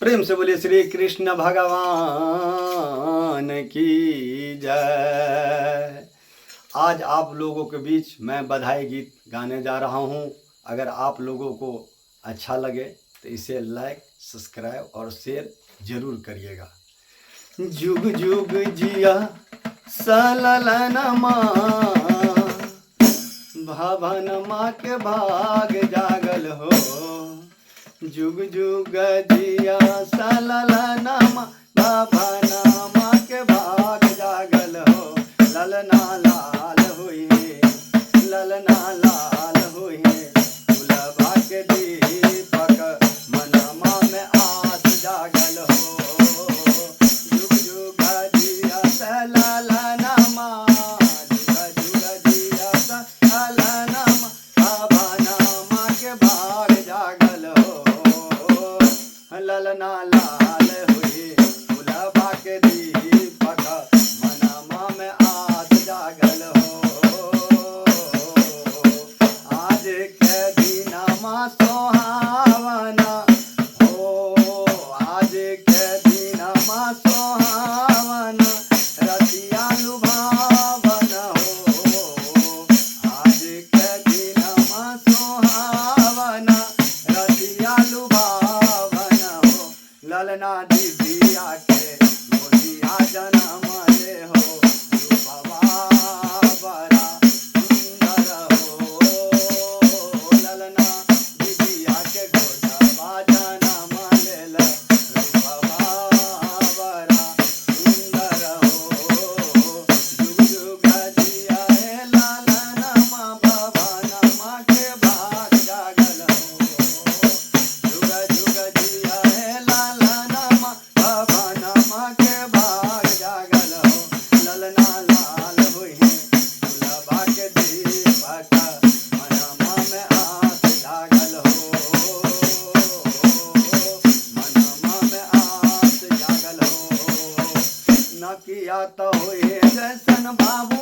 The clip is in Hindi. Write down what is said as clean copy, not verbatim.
प्रेम से बोलिए श्री कृष्ण भगवान की जय। आज आप लोगों के बीच मैं बधाई गीत गाने जा रहा हूं। अगर आप लोगों को अच्छा लगे तो इसे लाइक, सब्सक्राइब और शेयर जरूर करिएगा। जुग जुग जिया सललनमा, भवन माँ के भाग जागल हो। जुग जुग जिया सललनमा, भवन माँ के भाग जागल हो। ललना लाल हुई, ललना लाल हुई, गुलाबा के दीपक मनमा में आस जागल हो। जुग जुग जिया सललनमा, जुग जुग जिया सललनमा, भवन माँ के भाग जागल हो। ललना लाल हुई, गुलाबा के दीपक मनमा में आस जागल हो। आज के दिनमा सोहावना हो, आज के दिनमा सोहावना, रतिया लुभावन हो। आज के दिनमा सोहावना, रतिया लुभावन हो। ललना दीदिया के मोदिया जनम ले हो, रूपवा बड़ा सुंदर हो। ललना दीदिया के गोदवा जनम लेल, रूपवा बड़ा सुंदर हो। जुग जुग जिया हे ललनमा, भवनमा के भाग जागल हो। जुग जुग जिया हे ललनमा, भवनमा के भाग जागल हो। ललना लाल हुई, गुलाबा के दीपक मनमा में आस जागल हो। मनमा में आस जागल हो। न किया तो हुए जैसन बाबू